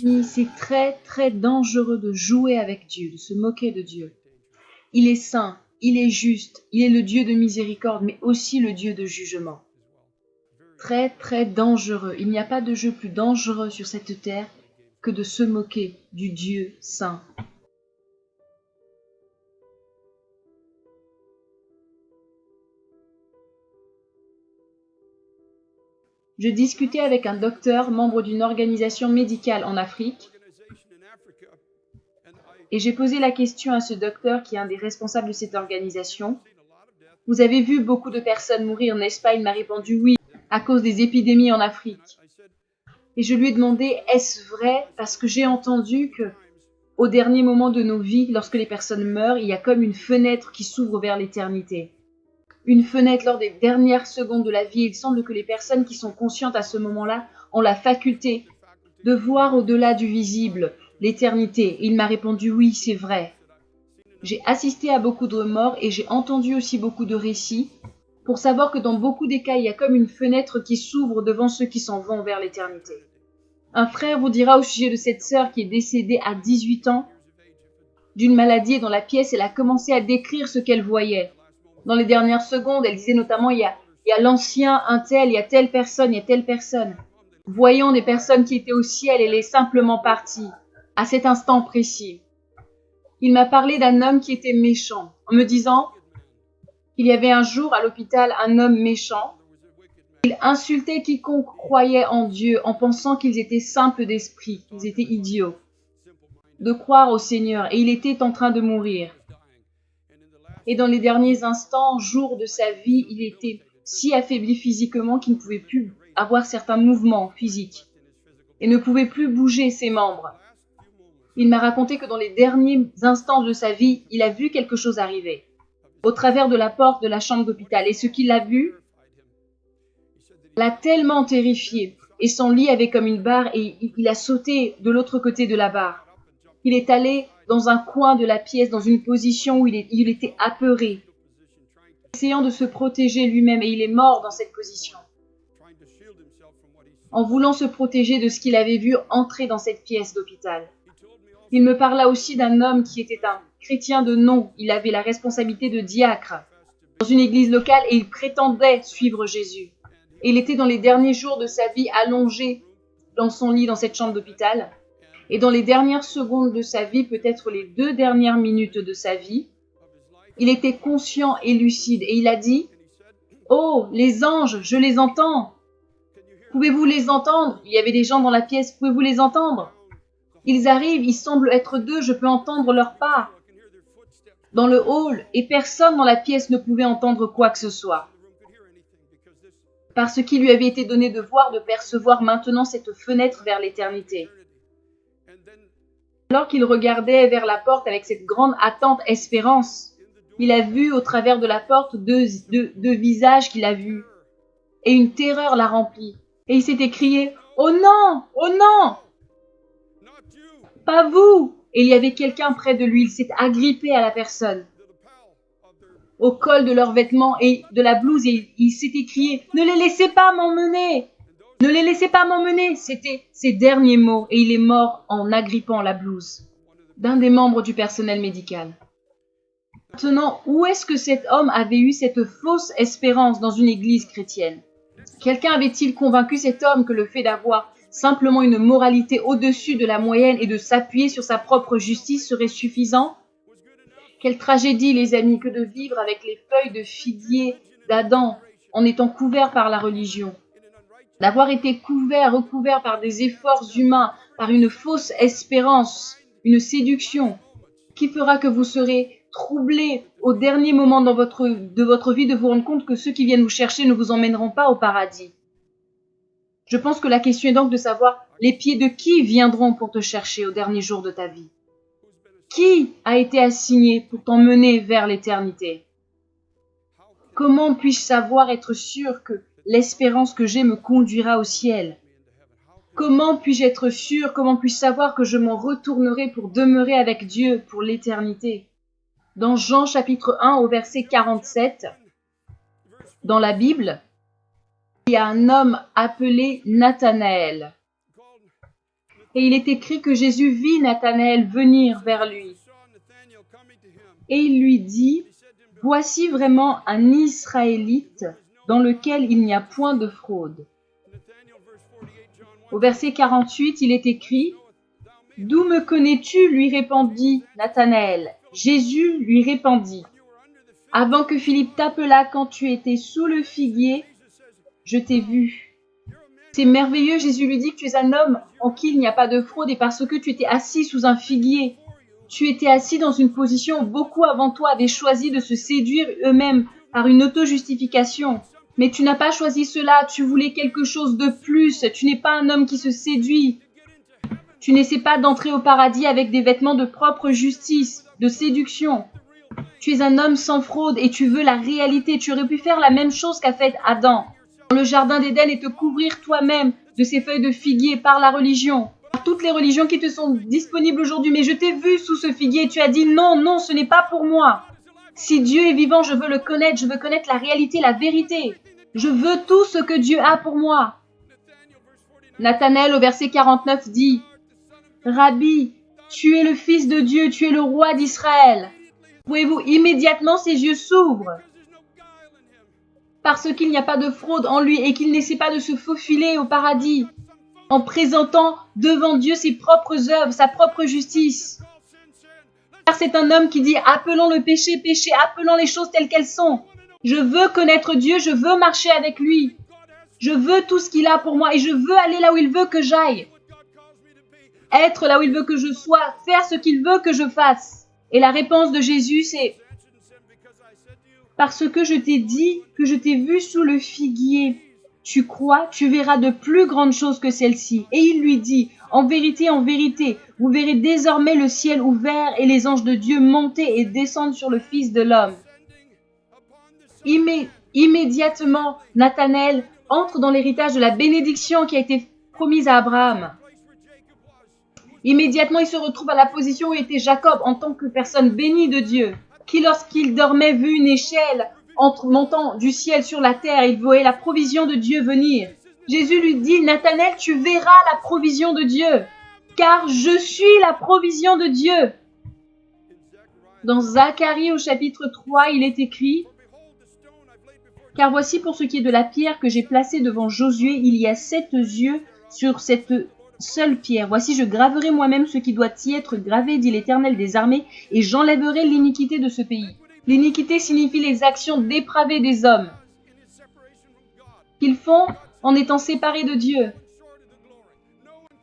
C'est très très dangereux de jouer avec Dieu, de se moquer de Dieu. Il est saint, il est juste, il est le Dieu de miséricorde, mais aussi le Dieu de jugement. Très très dangereux. Il n'y a pas de jeu plus dangereux sur cette terre que de se moquer du Dieu saint. Je discutais avec un docteur, membre d'une organisation médicale en Afrique, et j'ai posé la question à ce docteur qui est un des responsables de cette organisation. Vous avez vu beaucoup de personnes mourir, n'est-ce pas? Il m'a répondu oui, à cause des épidémies en Afrique. Et je lui ai demandé, est-ce vrai? Parce que j'ai entendu que, au dernier moment de nos vies, lorsque les personnes meurent, il y a comme une fenêtre qui s'ouvre vers l'éternité. Une fenêtre lors des dernières secondes de la vie. Il semble que les personnes qui sont conscientes à ce moment-là ont la faculté de voir au-delà du visible l'éternité. Il m'a répondu oui, c'est vrai. J'ai assisté à beaucoup de morts et j'ai entendu aussi beaucoup de récits pour savoir que dans beaucoup des cas, il y a comme une fenêtre qui s'ouvre devant ceux qui s'en vont vers l'éternité. Un frère vous dira au sujet de cette sœur qui est décédée à 18 ans d'une maladie et dans la pièce, elle a commencé à décrire ce qu'elle voyait. Dans les dernières secondes, elle disait notamment, il y a l'ancien, un tel, il y a telle personne, il y a telle personne. Voyant des personnes qui étaient au ciel, elle est simplement partie, à cet instant précis. Il m'a parlé d'un homme qui était méchant, en me disant qu'il y avait un jour à l'hôpital un homme méchant. Il insultait quiconque croyait en Dieu en pensant qu'ils étaient simples d'esprit, qu'ils étaient idiots, de croire au Seigneur, et il était en train de mourir. Et dans les derniers instants, jours de sa vie, il était si affaibli physiquement qu'il ne pouvait plus avoir certains mouvements physiques et ne pouvait plus bouger ses membres. Il m'a raconté que dans les derniers instants de sa vie, il a vu quelque chose arriver au travers de la porte de la chambre d'hôpital. Et ce qu'il a vu l'a tellement terrifié. Et son lit avait comme une barre et il a sauté de l'autre côté de la barre. Il est allé dans un coin de la pièce, dans une position où il était apeuré, essayant de se protéger lui-même, et il est mort dans cette position, en voulant se protéger de ce qu'il avait vu entrer dans cette pièce d'hôpital. Il me parla aussi d'un homme qui était un chrétien de nom. Il avait la responsabilité de diacre dans une église locale et il prétendait suivre Jésus. Et il était dans les derniers jours de sa vie allongé dans son lit dans cette chambre d'hôpital. Et dans les dernières secondes de sa vie, peut-être les 2 dernières minutes de sa vie, il était conscient et lucide et il a dit « Oh, les anges, je les entends. Pouvez-vous les entendre? Il y avait des gens dans la pièce, pouvez-vous les entendre? Ils arrivent, ils semblent être 2, je peux entendre leurs pas dans le hall et personne dans la pièce ne pouvait entendre quoi que ce soit. Parce qu'il lui avait été donné de voir, de percevoir maintenant cette fenêtre vers l'éternité. Alors qu'il regardait vers la porte avec cette grande attente, espérance, il a vu au travers de la porte deux visages qu'il a vus. Et une terreur l'a rempli. Et il s'est écrié « Oh non! Oh non! Pas vous !» Et il y avait quelqu'un près de lui. Il s'est agrippé à la personne, au col de leurs vêtements et de la blouse, et il s'est écrié « Ne les laissez pas m'emmener! Ne les laissez pas m'emmener !» C'était ses derniers mots, et il est mort en agrippant la blouse d'un des membres du personnel médical. Maintenant, où est-ce que cet homme avait eu cette fausse espérance dans une église chrétienne? Quelqu'un avait-il convaincu cet homme que le fait d'avoir simplement une moralité au-dessus de la moyenne et de s'appuyer sur sa propre justice serait suffisant? Quelle tragédie, les amis, que de vivre avec les feuilles de figuier d'Adam en étant couvert par la religion. D'avoir été recouvert par des efforts humains, par une fausse espérance, une séduction, qui fera que vous serez troublés au dernier moment de votre vie de vous rendre compte que ceux qui viennent vous chercher ne vous emmèneront pas au paradis. Je pense que la question est donc de savoir les pieds de qui viendront pour te chercher au dernier jour de ta vie. Qui a été assigné pour t'emmener vers l'éternité? Comment puis-je savoir être sûr que l'espérance que j'ai me conduira au ciel? Comment puis-je être sûr, comment puis-je savoir que je m'en retournerai pour demeurer avec Dieu pour l'éternité? Dans Jean chapitre 1 au verset 47, dans la Bible, il y a un homme appelé Nathanaël. Et il est écrit que Jésus vit Nathanaël venir vers lui. Et il lui dit, « Voici vraiment un Israélite dans lequel il n'y a point de fraude. » Au verset 48, il est écrit, « D'où me connais-tu » lui répondit Nathanaël. Jésus lui répondit, « Avant que Philippe t'appelât quand tu étais sous le figuier, je t'ai vu. » C'est merveilleux, Jésus lui dit que tu es un homme en qui il n'y a pas de fraude et parce que tu étais assis sous un figuier. Tu étais assis dans une position où beaucoup avant toi avaient choisi de se séduire eux-mêmes par une auto-justification. Mais tu n'as pas choisi cela, tu voulais quelque chose de plus, tu n'es pas un homme qui se séduit. Tu n'essaies pas d'entrer au paradis avec des vêtements de propre justice, de séduction. Tu es un homme sans fraude et tu veux la réalité. Tu aurais pu faire la même chose qu'a fait Adam dans le jardin d'Éden et te couvrir toi-même de ces feuilles de figuier par la religion. Par toutes les religions qui te sont disponibles aujourd'hui. Mais je t'ai vu sous ce figuier et tu as dit non, non, ce n'est pas pour moi. Si Dieu est vivant, je veux le connaître, je veux connaître la réalité, la vérité. Je veux tout ce que Dieu a pour moi. Nathanaël au verset 49 dit, « Rabbi, tu es le Fils de Dieu, tu es le roi d'Israël. » Voyez-vous, immédiatement ses yeux s'ouvrent. Parce qu'il n'y a pas de fraude en lui et qu'il n'essaie pas de se faufiler au paradis en présentant devant Dieu ses propres œuvres, sa propre justice. Car c'est un homme qui dit « Appelons le péché, péché, appelons les choses telles qu'elles sont. Je veux connaître Dieu, je veux marcher avec lui. Je veux tout ce qu'il a pour moi et je veux aller là où il veut que j'aille. Être là où il veut que je sois, faire ce qu'il veut que je fasse. » Et la réponse de Jésus, c'est « Parce que je t'ai dit que je t'ai vu sous le figuier. Tu crois, tu verras de plus grandes choses que celles-ci. » Et il lui dit, « En vérité, vous verrez désormais le ciel ouvert et les anges de Dieu monter et descendre sur le Fils de l'homme. » Immédiatement, Nathanaël entre dans l'héritage de la bénédiction qui a été promise à Abraham. Immédiatement, il se retrouve à la position où était Jacob en tant que personne bénie de Dieu, qui lorsqu'il dormait vu une échelle montant du ciel sur la terre, il voyait la provision de Dieu venir. Jésus lui dit, « Nathanaël, tu verras la provision de Dieu, car je suis la provision de Dieu. » Dans Zacharie au chapitre 3, il est écrit, « Car voici pour ce qui est de la pierre que j'ai placée devant Josué, il y a 7 yeux sur cette seule pierre. Voici, je graverai moi-même ce qui doit y être gravé, dit l'Éternel des armées, et j'enlèverai l'iniquité de ce pays. » L'iniquité signifie les actions dépravées des hommes qu'ils font en étant séparés de Dieu.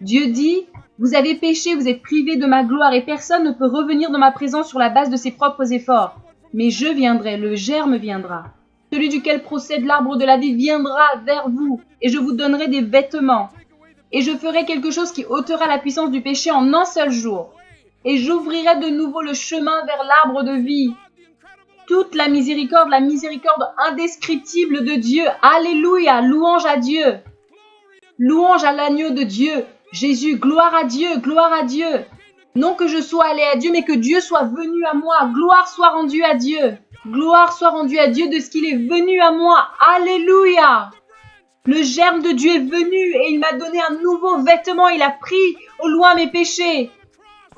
Dieu dit, « Vous avez péché, vous êtes privés de ma gloire et personne ne peut revenir dans ma présence sur la base de ses propres efforts. Mais je viendrai, le germe viendra. Celui duquel procède l'arbre de la vie viendra vers vous et je vous donnerai des vêtements. Et je ferai quelque chose qui ôtera la puissance du péché en un seul jour. Et j'ouvrirai de nouveau le chemin vers l'arbre de vie. Toute la miséricorde indescriptible de Dieu. Alléluia, louange à Dieu. Louange à l'agneau de Dieu. Jésus, gloire à Dieu, gloire à Dieu. Non que je sois allé à Dieu, mais que Dieu soit venu à moi. Gloire soit rendue à Dieu. Gloire soit rendue à Dieu de ce qu'il est venu à moi. Alléluia. Le germe de Dieu est venu et il m'a donné un nouveau vêtement. Il a pris au loin mes péchés.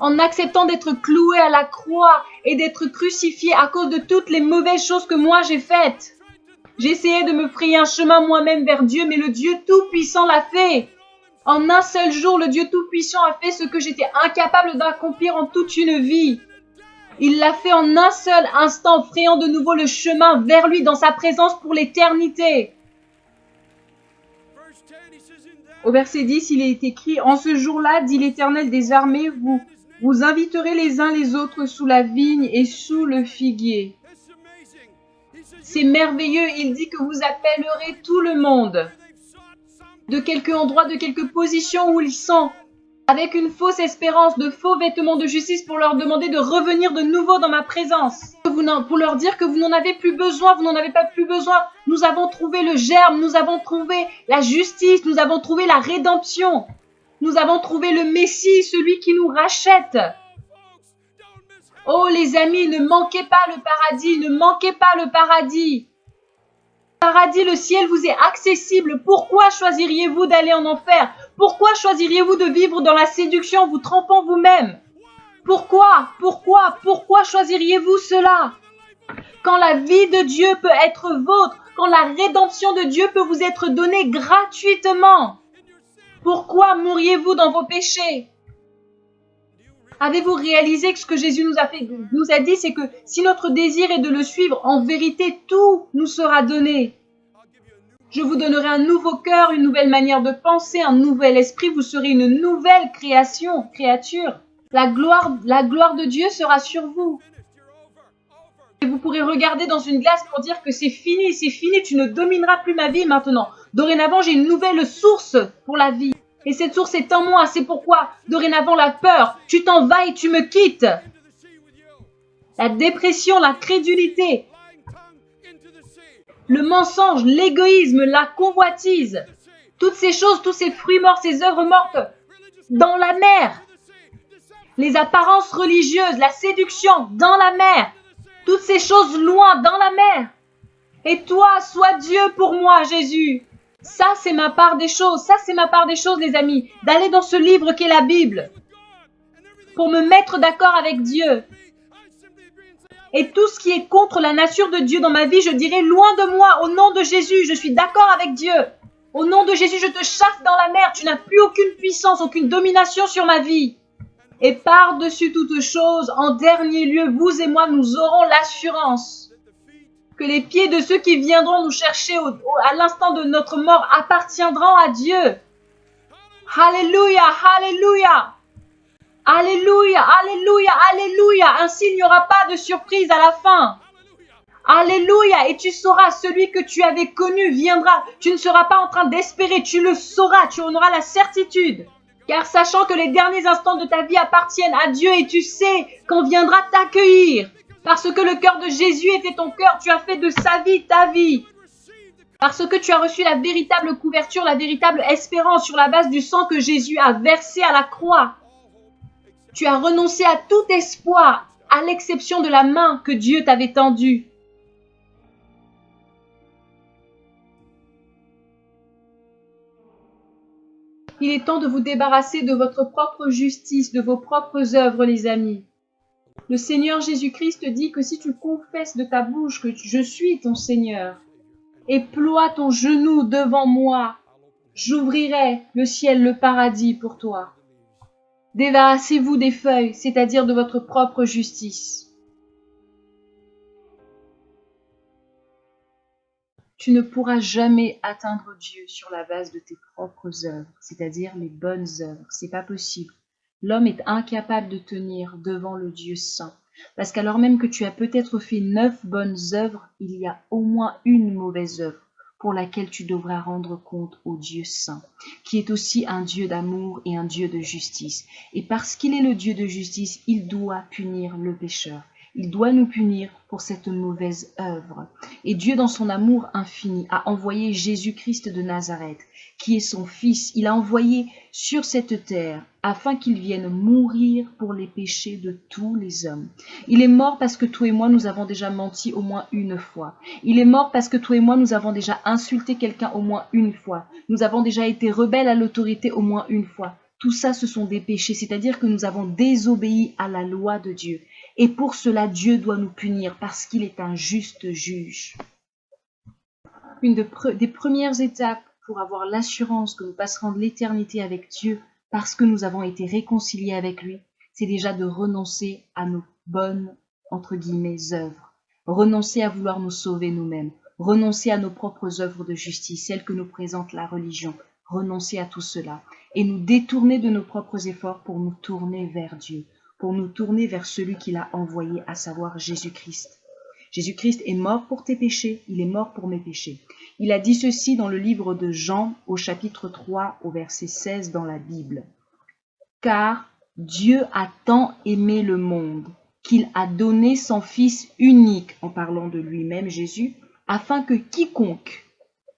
En acceptant d'être cloué à la croix et d'être crucifié à cause de toutes les mauvaises choses que moi j'ai faites. J'essayais de me frayer un chemin moi-même vers Dieu, mais le Dieu Tout-Puissant l'a fait. En un seul jour, le Dieu Tout-Puissant a fait ce que j'étais incapable d'accomplir en toute une vie. Il l'a fait en un seul instant, frayant de nouveau le chemin vers lui dans sa présence pour l'éternité. Au verset 10, il est écrit « En ce jour-là, dit l'Éternel des armées, vous inviterez les uns les autres sous la vigne et sous le figuier. » C'est merveilleux, il dit que vous appellerez tout le monde, de quelque endroit, de quelque position où ils sont, avec une fausse espérance, de faux vêtements de justice pour leur demander de revenir de nouveau dans ma présence. Pour leur dire que vous n'en avez plus besoin, vous n'en avez pas plus besoin. Nous avons trouvé le germe, nous avons trouvé la justice, nous avons trouvé la rédemption. Nous avons trouvé le Messie, celui qui nous rachète. Oh les amis, ne manquez pas le paradis, ne manquez pas le paradis. paradis, le ciel vous est accessible. Pourquoi choisiriez-vous d'aller en enfer? Pourquoi choisiriez-vous de vivre dans la séduction, vous trompant vous-même? Pourquoi choisiriez-vous cela? Quand la vie de Dieu peut être vôtre, quand la rédemption de Dieu peut vous être donnée gratuitement, pourquoi mourriez-vous dans vos péchés? Avez-vous réalisé que ce que Jésus nous a dit, c'est que si notre désir est de le suivre, en vérité, tout nous sera donné. Je vous donnerai un nouveau cœur, une nouvelle manière de penser, un nouvel esprit, vous serez une nouvelle créature. La gloire de Dieu sera sur vous. Et vous pourrez regarder dans une glace pour dire que c'est fini, tu ne domineras plus ma vie maintenant. Dorénavant, j'ai une nouvelle source pour la vie. Et cette source est en moi, c'est pourquoi, dorénavant, la peur, tu t'en vas et tu me quittes. La dépression, la crédulité, le mensonge, l'égoïsme, la convoitise, toutes ces choses, tous ces fruits morts, ces œuvres mortes, dans la mer. Les apparences religieuses, la séduction, dans la mer. Toutes ces choses loin, dans la mer. Et toi, sois Dieu pour moi, Jésus. Ça, c'est ma part des choses. Ça, c'est ma part des choses, les amis. D'aller dans ce livre qu'est la Bible. Pour me mettre d'accord avec Dieu. Et tout ce qui est contre la nature de Dieu dans ma vie, je dirais loin de moi, au nom de Jésus. Je suis d'accord avec Dieu. Au nom de Jésus, je te chasse dans la mer. Tu n'as plus aucune puissance, aucune domination sur ma vie. Et par-dessus toute chose, en dernier lieu, vous et moi, nous aurons l'assurance que les pieds de ceux qui viendront nous chercher à l'instant de notre mort appartiendront à Dieu. Alléluia, alléluia, alléluia, alléluia, alléluia. Ainsi, il n'y aura pas de surprise à la fin. Alléluia, et tu sauras, celui que tu avais connu viendra. Tu ne seras pas en train d'espérer, tu le sauras, tu en auras la certitude. Car sachant que les derniers instants de ta vie appartiennent à Dieu et tu sais qu'on viendra t'accueillir. Parce que le cœur de Jésus était ton cœur, tu as fait de sa vie ta vie. Parce que tu as reçu la véritable couverture, la véritable espérance sur la base du sang que Jésus a versé à la croix. Tu as renoncé à tout espoir, à l'exception de la main que Dieu t'avait tendue. Il est temps de vous débarrasser de votre propre justice, de vos propres œuvres, les amis. Le Seigneur Jésus-Christ dit que si tu confesses de ta bouche que je suis ton Seigneur, et ploie ton genou devant moi, j'ouvrirai le ciel, le paradis pour toi. Débarrassez-vous des feuilles, c'est-à-dire de votre propre justice. Tu ne pourras jamais atteindre Dieu sur la base de tes propres œuvres, c'est-à-dire les bonnes œuvres. C'est pas possible. L'homme est incapable de tenir devant le Dieu saint. Parce qu'alors même que tu as peut-être fait 9 bonnes œuvres, il y a au moins une mauvaise œuvre pour laquelle tu devras rendre compte au Dieu saint, qui est aussi un Dieu d'amour et un Dieu de justice. Et parce qu'il est le Dieu de justice, il doit punir le pécheur. Il doit nous punir pour cette mauvaise œuvre. Et Dieu, dans son amour infini, a envoyé Jésus-Christ de Nazareth, qui est son Fils. Il a envoyé sur cette terre afin qu'il vienne mourir pour les péchés de tous les hommes. Il est mort parce que toi et moi, nous avons déjà menti au moins une fois. Il est mort parce que toi et moi, nous avons déjà insulté quelqu'un au moins une fois. Nous avons déjà été rebelles à l'autorité au moins une fois. Tout ça, ce sont des péchés, c'est-à-dire que nous avons désobéi à la loi de Dieu. Et pour cela, Dieu doit nous punir parce qu'il est un juste juge. Une des premières étapes pour avoir l'assurance que nous passerons de l'éternité avec Dieu parce que nous avons été réconciliés avec lui, c'est déjà de renoncer à nos bonnes, entre guillemets, œuvres. Renoncer à vouloir nous sauver nous-mêmes. Renoncer à nos propres œuvres de justice, celles que nous présente la religion. Renoncer à tout cela et nous détourner de nos propres efforts pour nous tourner vers Dieu, pour nous tourner vers celui qu'il a envoyé, à savoir Jésus-Christ. Jésus-Christ est mort pour tes péchés, il est mort pour mes péchés. Il a dit ceci dans le livre de Jean, au chapitre 3, au verset 16 dans la Bible. « Car Dieu a tant aimé le monde qu'il a donné son Fils unique, en parlant de lui-même Jésus, afin que quiconque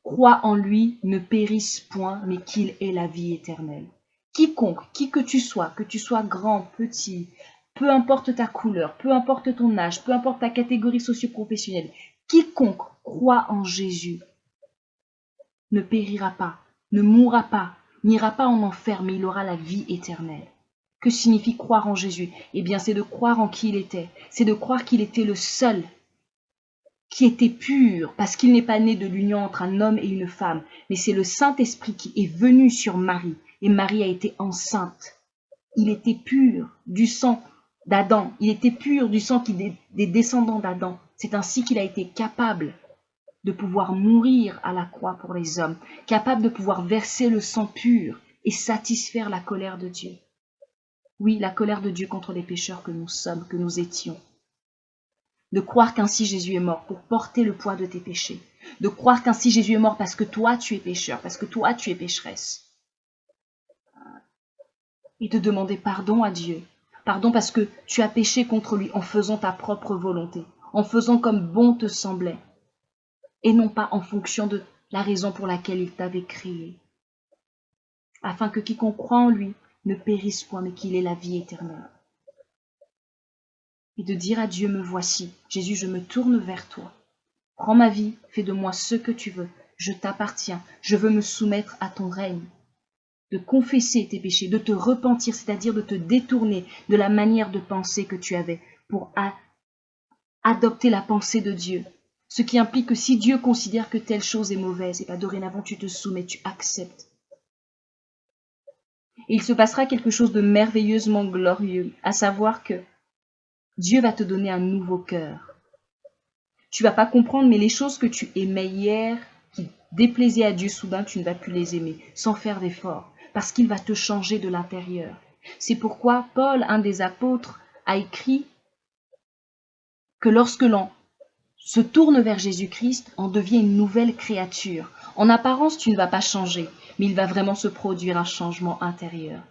croit en lui ne périsse point, mais qu'il ait la vie éternelle. » Quiconque, qui que tu sois grand, petit, peu importe ta couleur, peu importe ton âge, peu importe ta catégorie socio-professionnelle, quiconque croit en Jésus ne périra pas, ne mourra pas, n'ira pas en enfer, mais il aura la vie éternelle. Que signifie croire en Jésus? Eh bien, c'est de croire en qui il était. C'est de croire qu'il était le seul qui était pur, parce qu'il n'est pas né de l'union entre un homme et une femme, mais c'est le Saint-Esprit qui est venu sur Marie, et Marie a été enceinte. Il était pur du sang d'Adam, il était pur du sang des descendants d'Adam. C'est ainsi qu'il a été capable de pouvoir mourir à la croix pour les hommes, capable de pouvoir verser le sang pur et satisfaire la colère de Dieu. Oui, la colère de Dieu contre les pécheurs que nous sommes, que nous étions. De croire qu'ainsi Jésus est mort pour porter le poids de tes péchés. De croire qu'ainsi Jésus est mort parce que toi tu es pécheur, parce que toi tu es pécheresse. Et de demander pardon à Dieu. Pardon parce que tu as péché contre lui en faisant ta propre volonté, en faisant comme bon te semblait, et non pas en fonction de la raison pour laquelle il t'avait créé. Afin que quiconque croit en lui ne périsse point, mais qu'il ait la vie éternelle. Et de dire à Dieu, me voici, Jésus, je me tourne vers toi. Prends ma vie, fais de moi ce que tu veux, je t'appartiens, je veux me soumettre à ton règne. De confesser tes péchés, de te repentir, c'est-à-dire de te détourner de la manière de penser que tu avais pour adopter la pensée de Dieu. Ce qui implique que si Dieu considère que telle chose est mauvaise, et bien dorénavant tu te soumets, tu acceptes. Et il se passera quelque chose de merveilleusement glorieux, à savoir que Dieu va te donner un nouveau cœur. Tu vas pas comprendre, mais les choses que tu aimais hier, qui déplaisaient à Dieu, soudain tu ne vas plus les aimer, sans faire d'effort, parce qu'il va te changer de l'intérieur. C'est pourquoi Paul, un des apôtres, a écrit que lorsque l'on se tourne vers Jésus-Christ, on devient une nouvelle créature. En apparence, tu ne vas pas changer, mais il va vraiment se produire un changement intérieur.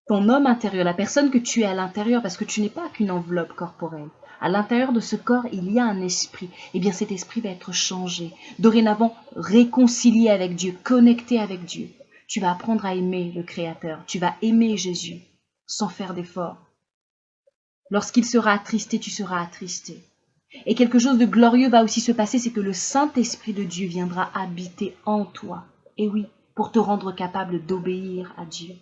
Ton homme intérieur, la personne que tu es à l'intérieur, parce que tu n'es pas qu'une enveloppe corporelle. À l'intérieur de ce corps, il y a un esprit. Eh bien, cet esprit va être changé. Dorénavant, réconcilié avec Dieu, connecté avec Dieu. Tu vas apprendre à aimer le Créateur. Tu vas aimer Jésus, sans faire d'effort. Lorsqu'il sera attristé, tu seras attristé. Et quelque chose de glorieux va aussi se passer, c'est que le Saint-Esprit de Dieu viendra habiter en toi. Et oui, pour te rendre capable d'obéir à Dieu.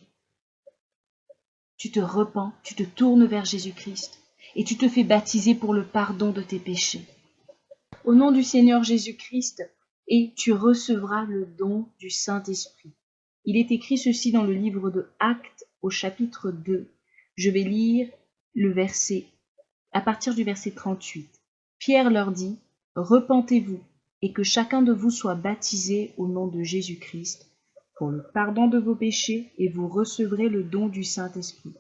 Tu te repens, tu te tournes vers Jésus-Christ et tu te fais baptiser pour le pardon de tes péchés. Au nom du Seigneur Jésus-Christ, et tu recevras le don du Saint-Esprit. Il est écrit ceci dans le livre de Actes au chapitre 2. Je vais lire le verset, à partir du verset 38. Pierre leur dit, « Repentez-vous et que chacun de vous soit baptisé au nom de Jésus-Christ pour le pardon de vos péchés et vous recevrez le don du Saint-Esprit.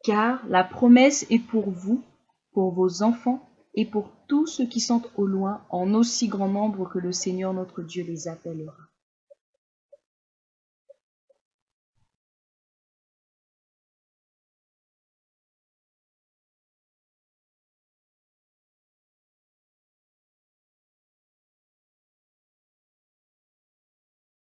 Car la promesse est pour vous, pour vos enfants et pour tous ceux qui sont au loin, en aussi grand nombre que le Seigneur notre Dieu les appellera. »